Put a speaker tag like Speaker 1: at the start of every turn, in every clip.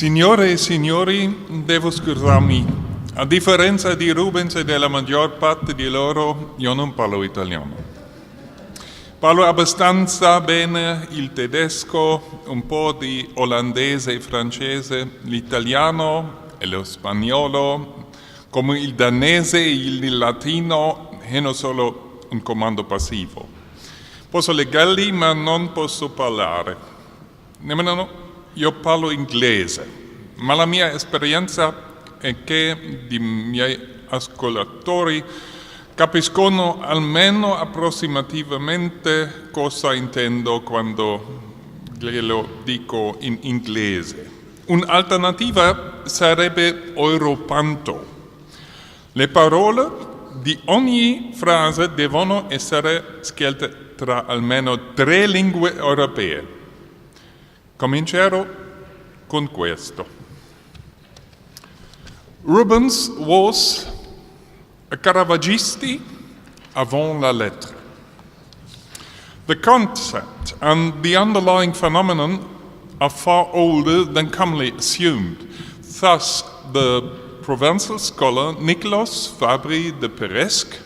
Speaker 1: Signore e signori, devo scusarmi. A differenza di Rubens e della maggior parte di loro, io non parlo italiano. Parlo abbastanza bene il tedesco, un po' di olandese e francese, l'italiano e lo spagnolo, come il danese e il latino, e non solo un comando passivo. Posso leggerli, ma non posso parlare. Nemmeno io parlo inglese, ma la mia esperienza è che i miei ascoltatori capiscono almeno approssimativamente cosa intendo quando glielo dico in inglese. Un'alternativa sarebbe europanto. Le parole di ogni frase devono essere scelte tra almeno 3 lingue europee. Comincerò con questo. Rubens was a Caravaggisti avant la lettre. The concept and the underlying phenomenon are far older than commonly assumed. Thus, the Provençal scholar Nicolas Fabry de Peresque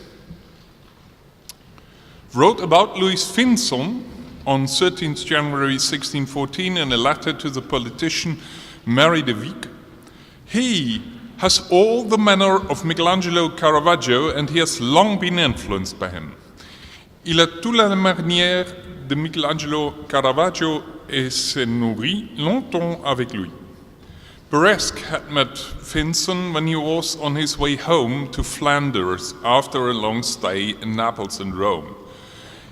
Speaker 1: wrote about Louis Finson on 13th January 1614 in a letter to the politician Marie de Vic. He has all the manner of Michelangelo Caravaggio and he has long been influenced by him. Il a toute la manière de Michelangelo Caravaggio et se nourrit longtemps avec lui. Peresque had met Finson when he was on his way home to Flanders after a long stay in Naples and Rome.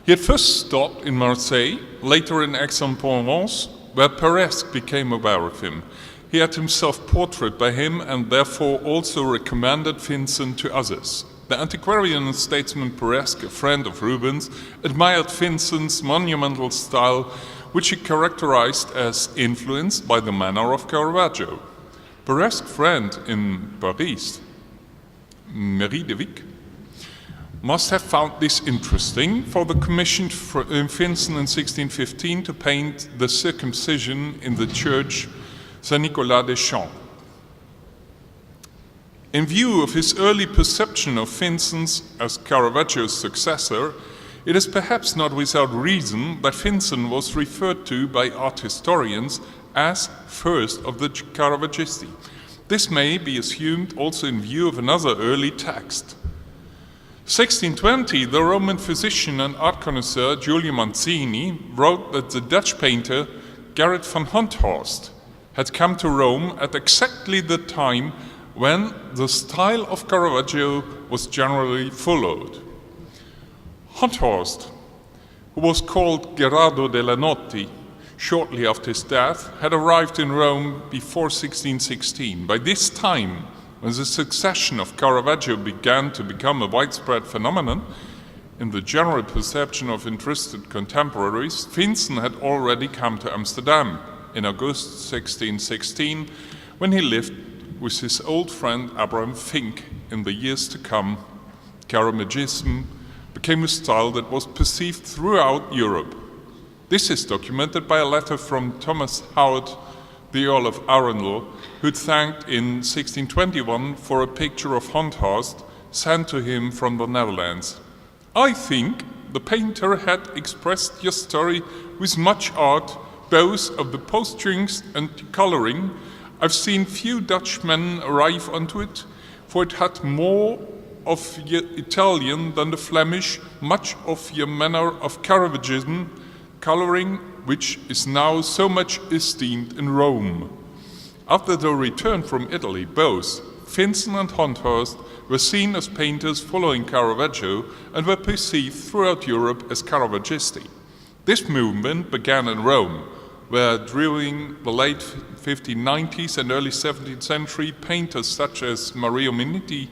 Speaker 1: He had first stopped in Marseille, later in Aix-en-Provence, where Peresque became aware of him. He had himself portrayed by him and therefore also recommended Finson to others. The antiquarian and statesman Peresque, a friend of Rubens, admired Finson's monumental style, which he characterized as influenced by the manner of Caravaggio. Peresque's friend in Paris, Marie de Vic, must have found this interesting, for the commissioned Finson in 1615 to paint the circumcision in the church Saint-Nicolas des Champs. In view of his early perception of Finson as Caravaggio's successor, it is perhaps not without reason that Finson was referred to by art historians as first of the Caravaggisti. This may be assumed also in view of another early text. 1620, the Roman physician and art connoisseur Giulio Manzini wrote that the Dutch painter Gerrit van Honthorst had come to Rome at exactly the time when the style of Caravaggio was generally followed. Honthorst, who was called Gerardo della Notte shortly after his death, had arrived in Rome before 1616. By this time, when the succession of Caravaggio began to become a widespread phenomenon, in the general perception of interested contemporaries, Finson had already come to Amsterdam in August 1616, when he lived with his old friend Abraham Fink. In the years to come, Caravaggism became a style that was perceived throughout Europe. This is documented by a letter from Thomas Howard, the Earl of Arundel, who thanked in 1621 for a picture of Honthorst sent to him from the Netherlands. I think the painter had expressed your story with much art, both of the posturings and colouring. I've seen few Dutchmen arrive onto it, for it had more of your Italian than the Flemish, much of your manner of Caravaggism, colouring, which is now so much esteemed in Rome. After the return from Italy, both Finson and Honthorst were seen as painters following Caravaggio and were perceived throughout Europe as Caravaggisti. This movement began in Rome, where during the late 1590s and early 17th century, painters such as Mario Minetti,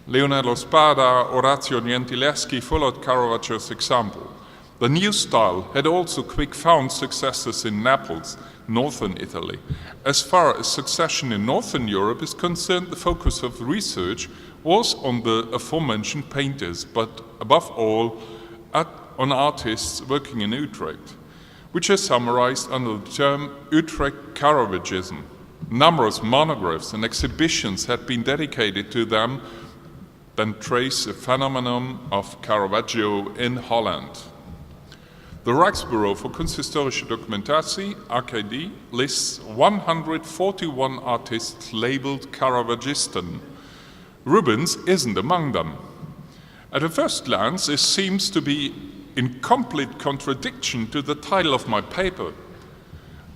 Speaker 1: Leonardo Spada, Orazio Gentileschi followed Caravaggio's example. The new style had also quick found successors in Naples, northern Italy. As far as succession in northern Europe is concerned, the focus of research was on the aforementioned painters, but above all on artists working in Utrecht, which is summarized under the term Utrecht Caravaggism. Numerous monographs and exhibitions had been dedicated to them, then trace the phenomenon of Caravaggio in Holland. The Rijksbureau voor Kunsthistorische Documentatie, RKD, lists 141 artists labeled Caravaggisten. Rubens isn't among them. At a first glance, this seems to be in complete contradiction to the title of my paper.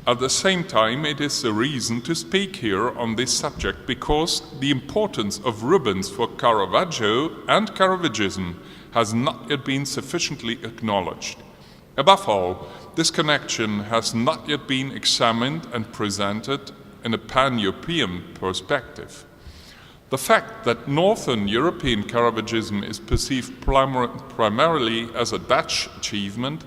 Speaker 1: At the same time, it is a reason to speak here on this subject because the importance of Rubens for Caravaggio and Caravaggism has not yet been sufficiently acknowledged. Above all, this connection has not yet been examined and presented in a pan-European perspective. The fact that Northern European Caravaggism is perceived primarily as a Dutch achievement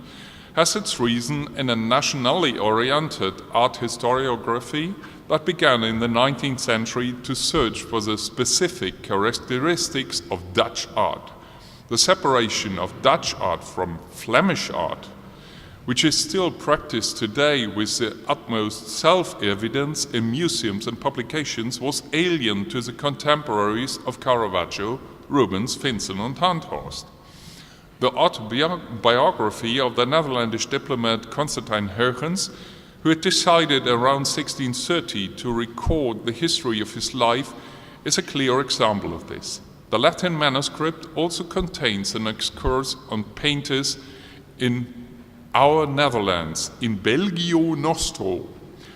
Speaker 1: has its reason in a nationally oriented art historiography that began in the 19th century to search for the specific characteristics of Dutch art. The separation of Dutch art from Flemish art, which is still practiced today with the utmost self-evidence in museums and publications, was alien to the contemporaries of Caravaggio, Rubens, Vincent and Honthorst. The autobiography of the Netherlandish diplomat Constantijn Huygens, who had decided around 1630 to record the history of his life, is a clear example of this. The Latin manuscript also contains an excursus on painters in our Netherlands, in Belgio Nostro,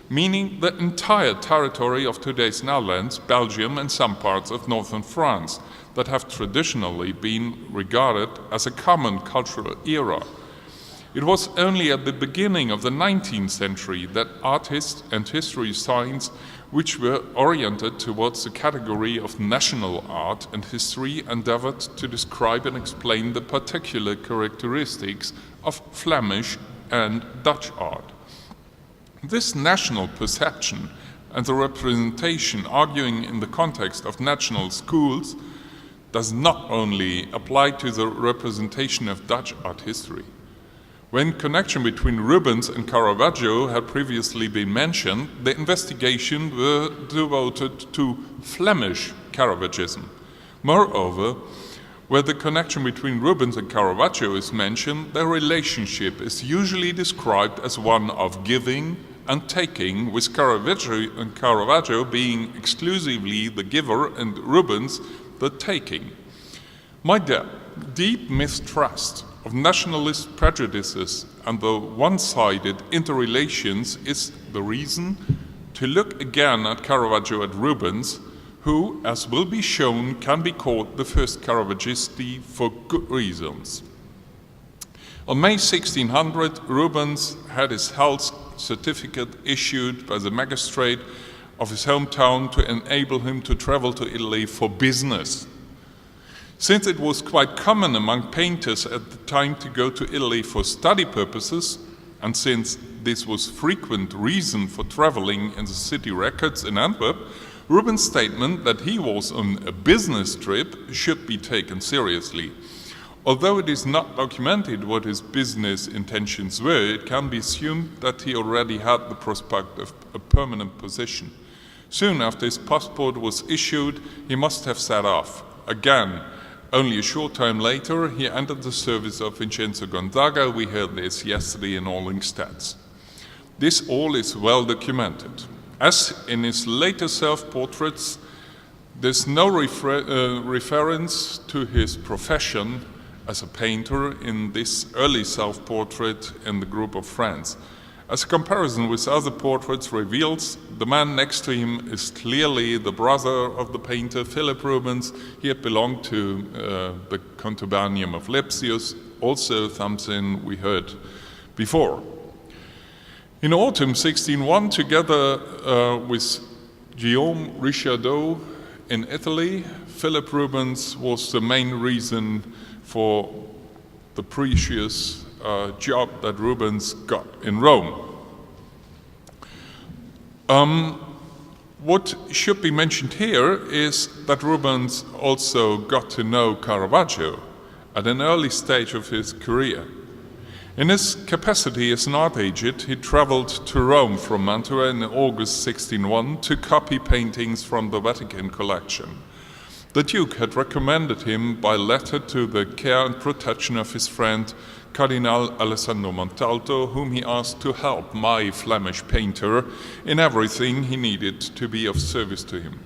Speaker 1: meaning the entire territory of today's Netherlands, Belgium and some parts of northern France that have traditionally been regarded as a common cultural era. It was only at the beginning of the 19th century that artists and history science, which were oriented towards the category of national art and history, endeavored to describe and explain the particular characteristics of Flemish and Dutch art. This national perception and the representation arguing in the context of national schools does not only apply to the representation of Dutch art history. When connection between Rubens and Caravaggio had previously been mentioned, the investigation were devoted to Flemish Caravaggism. Moreover, where the connection between Rubens and Caravaggio is mentioned, their relationship is usually described as one of giving and taking, with Caravaggio being exclusively the giver and Rubens the taking. My deep mistrust of nationalist prejudices and the one-sided interrelations is the reason to look again at Caravaggio and Rubens, who, as will be shown, can be called the first Caravaggisti for good reasons. On May 1600, Rubens had his health certificate issued by the magistrate of his hometown to enable him to travel to Italy for business. Since it was quite common among painters at the time to go to Italy for study purposes, and since this was frequent reason for traveling in the city records in Antwerp, Rubens' statement that he was on a business trip should be taken seriously. Although it is not documented what his business intentions were, it can be assumed that he already had the prospect of a permanent position. Soon after his passport was issued, he must have set off. Again, only a short time later, he entered the service of Vincenzo Gonzaga. We heard this yesterday in Allingstads. This all is well documented. As in his later self-portraits, there's no reference to his profession as a painter in this early self-portrait in the group of friends. As a comparison with other portraits reveals, the man next to him is clearly the brother of the painter Philip Rubens. He had belonged to the contubernium of Lepsius, also something we heard before. In autumn 1601, together with Guillaume Richardot in Italy, Philip Rubens was the main reason for the precious job that Rubens got in Rome. What should be mentioned here is that Rubens also got to know Caravaggio at an early stage of his career. In his capacity as an art agent, he traveled to Rome from Mantua in August 1601 to copy paintings from the Vatican collection. The Duke had recommended him by letter to the care and protection of his friend Cardinal Alessandro Montalto, whom he asked to help my Flemish painter in everything he needed to be of service to him.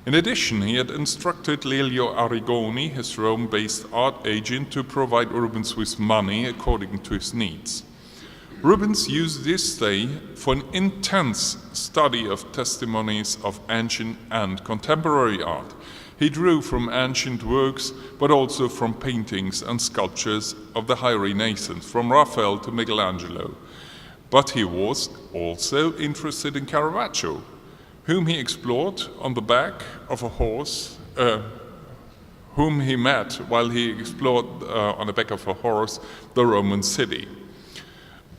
Speaker 1: In addition, he had instructed Lelio Arrigoni, his Rome-based art agent, to provide Rubens with money according to his needs. Rubens used this stay for an intense study of testimonies of ancient and contemporary art. He drew from ancient works, but also from paintings and sculptures of the High Renaissance, from Raphael to Michelangelo. But he was also interested in Caravaggio, whom he explored on the back of a horse, whom he met while he explored on the back of a horse the Roman city.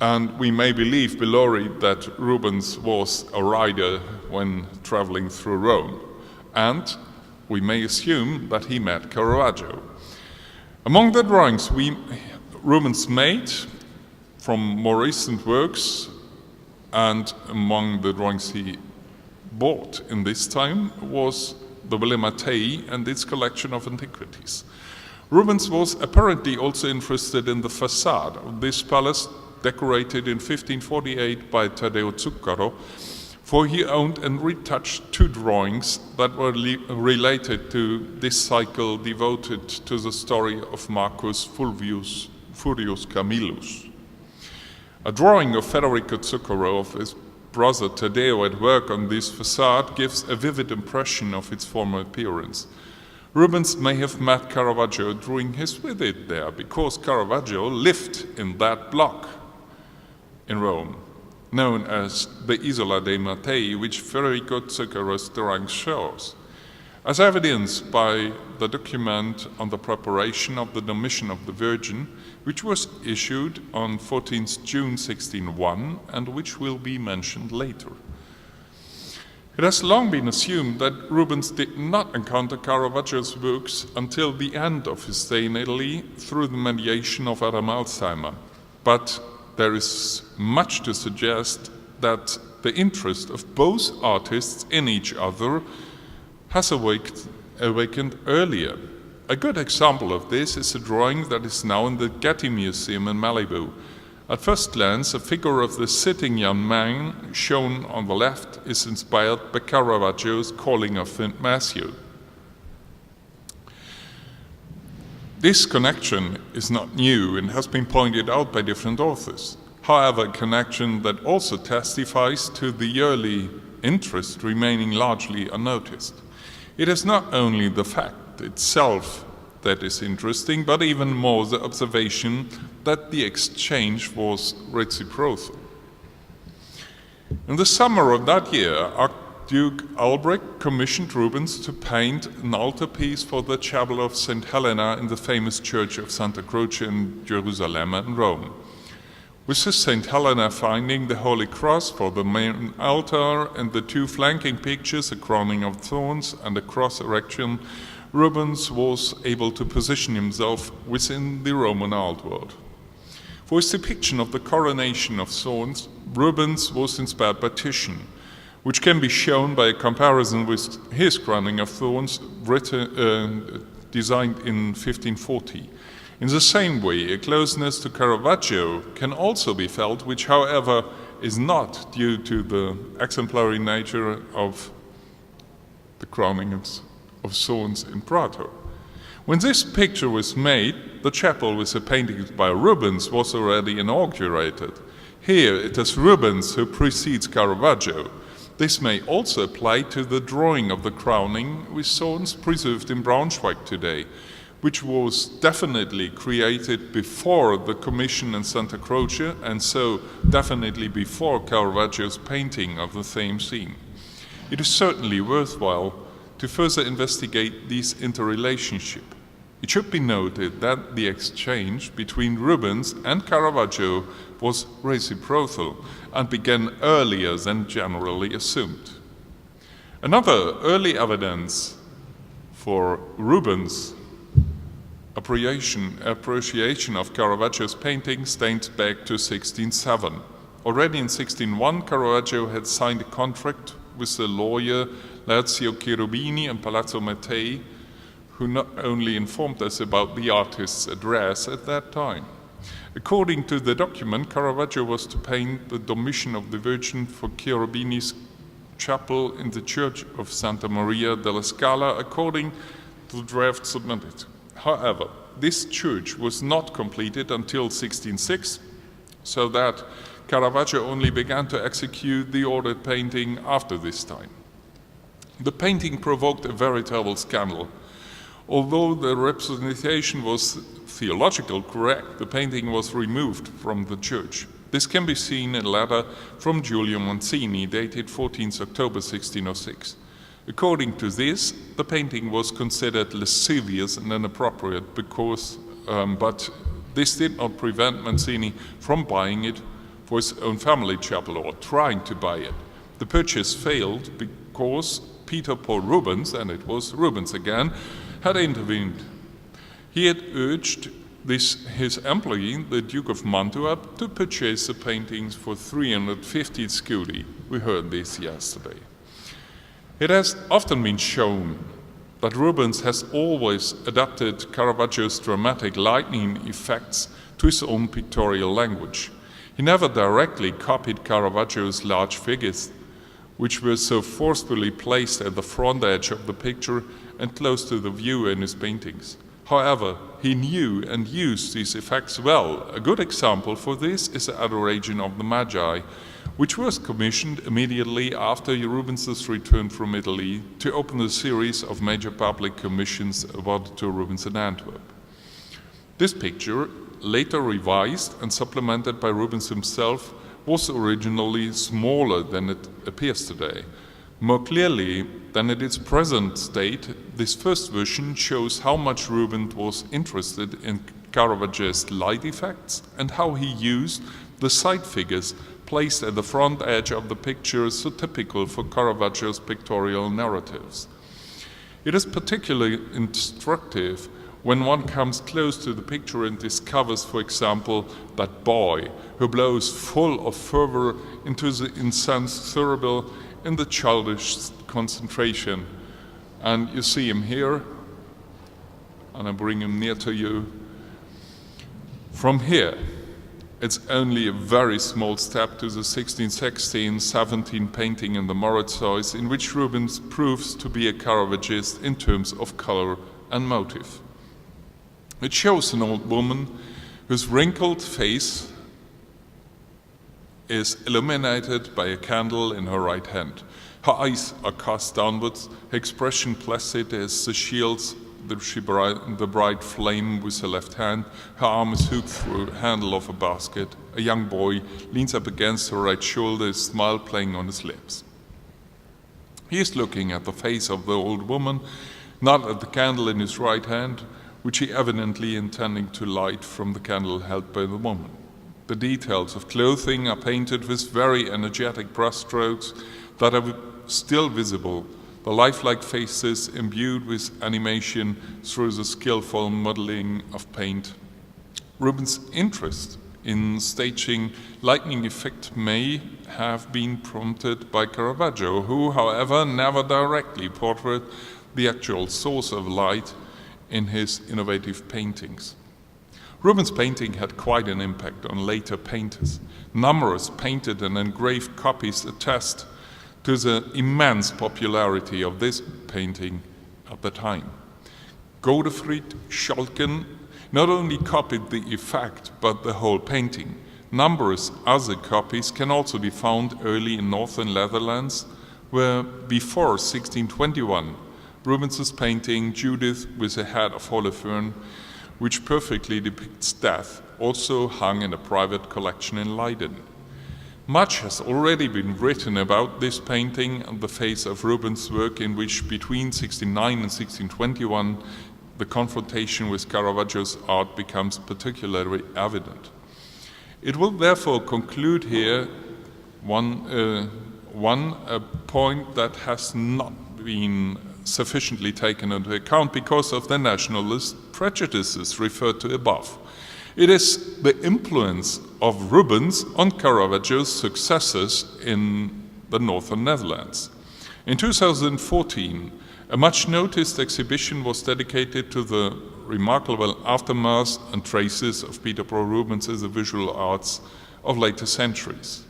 Speaker 1: And we may believe Bellori that Rubens was a rider when traveling through Rome. And we may assume that he met Caravaggio. Among the drawings Rubens made from more recent works, and among the drawings he bought in this time, was the Villa Mattei and its collection of antiquities. Rubens was apparently also interested in the facade of this palace, decorated in 1548 by Taddeo Zuccaro, for he owned and retouched two drawings that were related to this cycle devoted to the story of Marcus Furius Camillus. A drawing of Federico Zuccaro of his brother Taddeo at work on this facade gives a vivid impression of its former appearance. Rubens may have met Caravaggio during his visit there, because Caravaggio lived in that block in Rome, known as the Isola dei Mattei, which Federico Zuccaro's drawing shows, as evidenced by the document on the preparation of the Domitian of the Virgin, which was issued on 14th June 1601 and which will be mentioned later. It has long been assumed that Rubens did not encounter Caravaggio's works until the end of his stay in Italy through the mediation of Adam Alzheimer, but there is much to suggest that the interest of both artists in each other has awakened earlier. A good example of this is a drawing that is now in the Getty Museum in Malibu. At first glance, a figure of the sitting young man shown on the left is inspired by Caravaggio's Calling of St. Matthew. This connection is not new and has been pointed out by different authors. However, a connection that also testifies to the early interest remaining largely unnoticed. It is not only the fact itself that is interesting, but even more the observation that the exchange was reciprocal. In the summer of that year, Archduke Albrecht commissioned Rubens to paint an altarpiece for the chapel of St. Helena in the famous church of Santa Croce in Jerusalem and Rome. With the St. Helena finding the Holy Cross for the main altar and the two flanking pictures, a crowning of thorns and a cross erection, Rubens was able to position himself within the Roman art world. For his depiction of the coronation of thorns, Rubens was inspired by Titian, which can be shown by a comparison with his crowning of thorns designed in 1540. In the same way, a closeness to Caravaggio can also be felt, which, however, is not due to the exemplary nature of the crowning of thorns in Prato. When this picture was made, the chapel with the paintings by Rubens was already inaugurated. Here it is Rubens who precedes Caravaggio. This may also apply to the drawing of the crowning with thorns preserved in Braunschweig today, which was definitely created before the commission in Santa Croce, and so definitely before Caravaggio's painting of the same scene. It is certainly worthwhile to further investigate this interrelationship. It should be noted that the exchange between Rubens and Caravaggio was reciprocal and began earlier than generally assumed. Another early evidence for Rubens appreciation of Caravaggio's paintings dates back to 1607. Already in 1601, Caravaggio had signed a contract with the lawyer Lazio Cherubini and Palazzo Mattei, who not only informed us about the artist's address at that time. According to the document, Caravaggio was to paint the Domitian of the Virgin for Cherubini's chapel in the church of Santa Maria della Scala, according to the draft submitted. However, this church was not completed until 1606, so that Caravaggio only began to execute the ordered painting after this time. The painting provoked a veritable scandal. Although the representation was theologically correct, the painting was removed from the church. This can be seen in a letter from Giulio Mancini, dated 14th October 1606. According to this, the painting was considered lascivious and inappropriate but this did not prevent Mancini from buying it for his own family chapel or trying to buy it. The purchase failed because Peter Paul Rubens, and it was Rubens again, had intervened. He had urged his employee, the Duke of Mantua, to purchase the paintings for 350 scudi. We heard this yesterday. It has often been shown that Rubens has always adapted Caravaggio's dramatic lightning effects to his own pictorial language. He never directly copied Caravaggio's large figures, which were so forcefully placed at the front edge of the picture and close to the viewer in his paintings. However, he knew and used these effects well. A good example for this is the Adoration of the Magi, which was commissioned immediately after Rubens' return from Italy to open a series of major public commissions awarded to Rubens in Antwerp. This picture, later revised and supplemented by Rubens himself, was originally smaller than it appears today. More clearly than in its present state, this first version shows how much Rubens was interested in Caravaggio's light effects and how he used the side figures placed at the front edge of the picture, so typical for Caravaggio's pictorial narratives. It is particularly instructive when one comes close to the picture and discovers, for example, that boy who blows full of fervor into the incensed thurible in the childish concentration. And you see him here, and I bring him near to you. From here, it's only a very small step to the 1616-17 painting in the Mauritshuis, in which Rubens proves to be a Caravaggist in terms of color and motive. It shows an old woman whose wrinkled face is illuminated by a candle in her right hand. Her eyes are cast downwards, her expression placid as she shields the bright flame with her left hand. Her arm is hooked through the handle of a basket. A young boy leans up against her right shoulder, a smile playing on his lips. He is looking at the face of the old woman, not at the candle in his right hand, which he evidently intending to light from the candle held by the woman. The details of clothing are painted with very energetic brushstrokes that are still visible, the lifelike faces imbued with animation through the skillful modeling of paint. Rubens' interest in staging lightning effect may have been prompted by Caravaggio, who, however, never directly portrayed the actual source of light in his innovative paintings. Rubens' painting had quite an impact on later painters. Numerous painted and engraved copies attest to the immense popularity of this painting at the time. Godefried Schalken not only copied the effect, but the whole painting. Numerous other copies can also be found early in northern Netherlands, where before 1621, Rubens' painting Judith with the head of Holofernes, which perfectly depicts death, also hung in a private collection in Leiden. Much has already been written about this painting and the phase of Rubens' work in which between 1609 and 1621 the confrontation with Caravaggio's art becomes particularly evident. It will therefore conclude here one point that has not been sufficiently taken into account because of the nationalist prejudices referred to above. It is the influence of Rubens on Caravaggio's successors in the northern Netherlands. In 2014, a much-noticed exhibition was dedicated to the remarkable aftermath and traces of Peterborough Rubens as the visual arts of later centuries.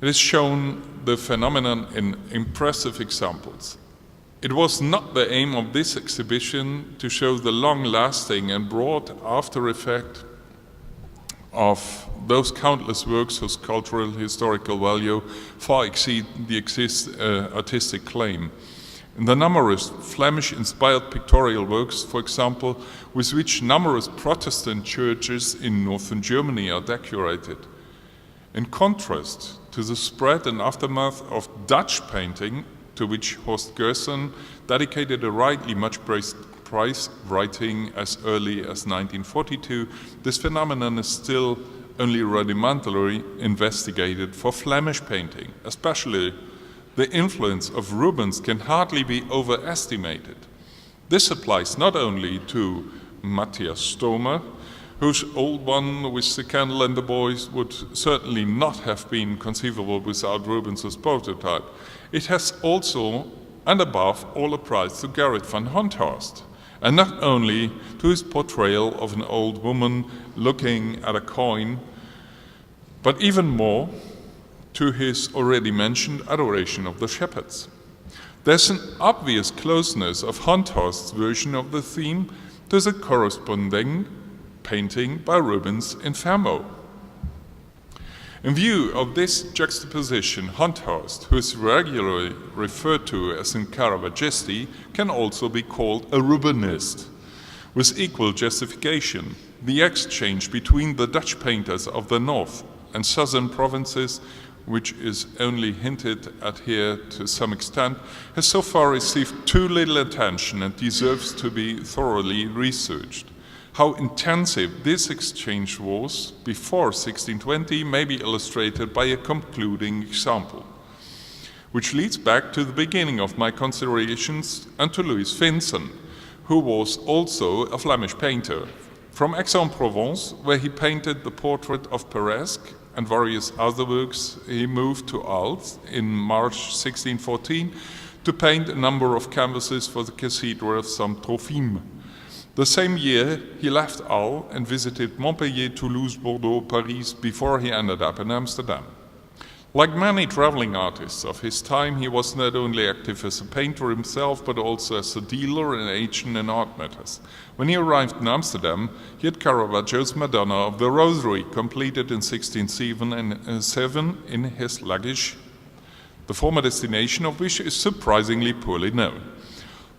Speaker 1: It has shown the phenomenon in impressive examples. It was not the aim of this exhibition to show the long-lasting and broad after-effect of those countless works whose cultural historical value far exceed the artistic claim. In the numerous Flemish-inspired pictorial works, for example, with which numerous Protestant churches in northern Germany are decorated. In contrast to the spread and aftermath of Dutch painting, to which Horst Gerson dedicated a rightly much praised prize, writing as early as 1942, this phenomenon is still only rudimentarily investigated for Flemish painting. Especially the influence of Rubens can hardly be overestimated. This applies not only to Matthias Stomer, whose Old One with the Candle and the Boys would certainly not have been conceivable without Rubens' prototype. It has also, and above all, applied to Gerrit van Honthorst, and not only to his portrayal of an old woman looking at a coin, but even more to his already mentioned adoration of the shepherds. There's an obvious closeness of Honthorst's version of the theme to the corresponding painting by Rubens in Fermo. In view of this juxtaposition, Honthorst, who is regularly referred to as a Caravaggisti, can also be called a Rubenist. With equal justification, the exchange between the Dutch painters of the north and southern provinces, which is only hinted at here to some extent, has so far received too little attention and deserves to be thoroughly researched. How intensive this exchange was before 1620 may be illustrated by a concluding example, which leads back to the beginning of my considerations and to Louis Vincent, who was also a Flemish painter. From Aix-en-Provence, where he painted the portrait of Peresque and various other works, he moved to Arles in March 1614 to paint a number of canvases for the Cathedral of Saint-Trophime. The same year, he left Arles and visited Montpellier, Toulouse, Bordeaux, Paris, before he ended up in Amsterdam. Like many traveling artists of his time, he was not only active as a painter himself, but also as a dealer and agent in art matters. When he arrived in Amsterdam, he had Caravaggio's Madonna of the Rosary completed in 1607 in his luggage, the former destination of which is surprisingly poorly known.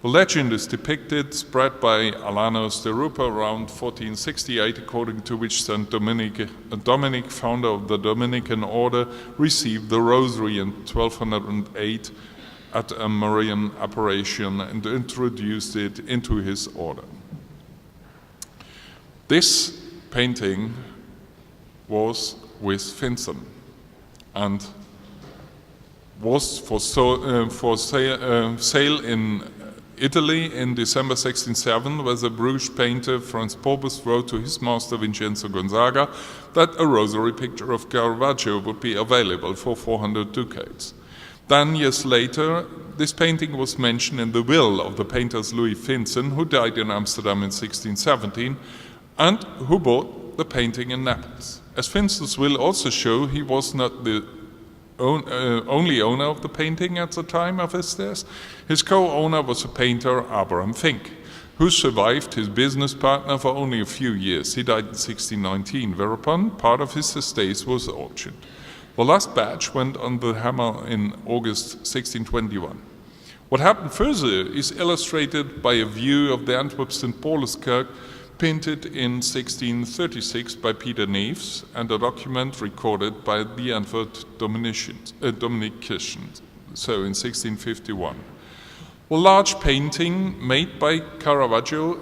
Speaker 1: The legend is depicted, spread by Alanos de Rupa around 1468, according to which Saint Dominic, founder of the Dominican order, received the rosary in 1208 at a Marian apparition and introduced it into his order. This painting was with Vincent and was for sale in Italy in December 1607, where the Bruges painter Franz Pobus wrote to his master Vincenzo Gonzaga that a rosary picture of Caravaggio would be available for 400 ducats. Then, years later, this painting was mentioned in the will of the painters Louis Vincent, who died in Amsterdam in 1617, and who bought the painting in Naples. As Vincent's will also show, he was not the only owner of the painting at the time of his death. His co-owner was a painter, Abraham Fink, who survived his business partner for only a few years. He died in 1619, whereupon part of his estate was auctioned. The last batch went on the hammer in August 1621. What happened further is illustrated by a view of the Antwerp St. Paul's Kirk painted in 1636 by Peter Neves, and a document recorded by the Antwerp Dominicians, so in 1651. A large painting made by Caravaggio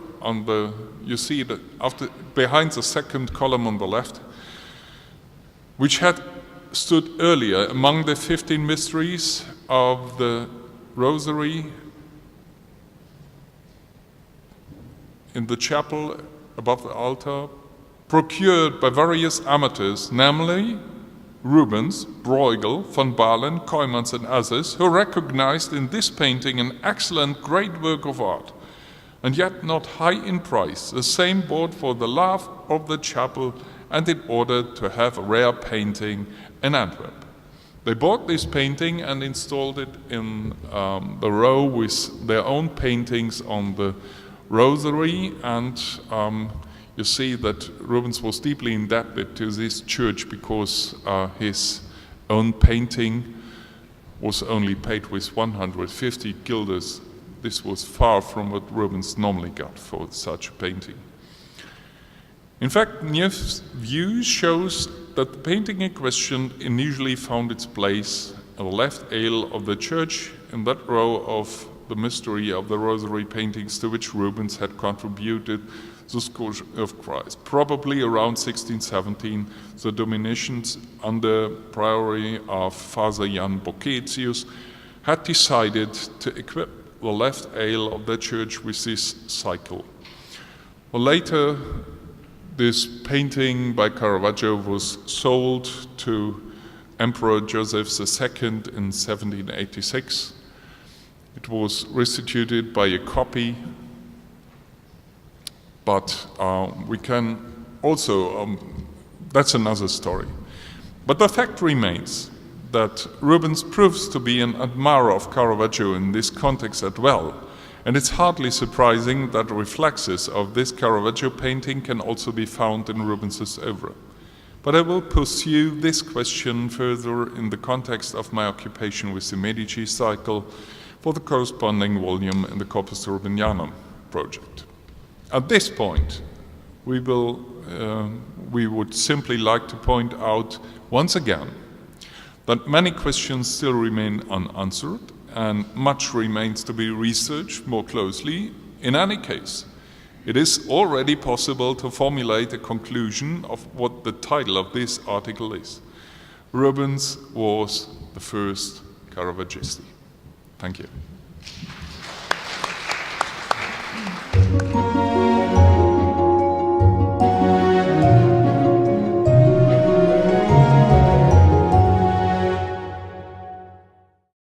Speaker 1: you see it behind the second column on the left, which had stood earlier among the 15 mysteries of the Rosary in the chapel above the altar, procured by various amateurs, namely Rubens, Bruegel, von Balen, Koymans and others, who recognized in this painting an excellent, great work of art, and yet not high in price. The same bought for the love of the chapel and in order to have a rare painting in Antwerp. They bought this painting and installed it in the row with their own paintings on the rosary, and you see that Rubens was deeply indebted to this church because his own painting was only paid with 150 guilders. This was far from what Rubens normally got for such a painting. In fact, Nils' view shows that the painting in question initially found its place at the left aisle of the church in that row of the Mystery of the Rosary paintings to which Rubens had contributed the Scourge of Christ. Probably around 1617, the Dominicians under priory of Father Jan Boccetius had decided to equip the left aisle of the church with this cycle. Well, later, this painting by Caravaggio was sold to Emperor Joseph II in 1786. It was restituted by a copy, but we can also, that's another story. But the fact remains that Rubens proves to be an admirer of Caravaggio in this context as well. And it's hardly surprising that reflexes of this Caravaggio painting can also be found in Rubens's oeuvre. But I will pursue this question further in the context of my occupation with the Medici cycle for the corresponding volume in the Corpus Rubenianum project. At this point, we would simply like to point out once again that many questions still remain unanswered and much remains to be researched more closely. In any case, it is already possible to formulate a conclusion of what the title of this article is. Rubens was the first Caravaggisti. Thank you.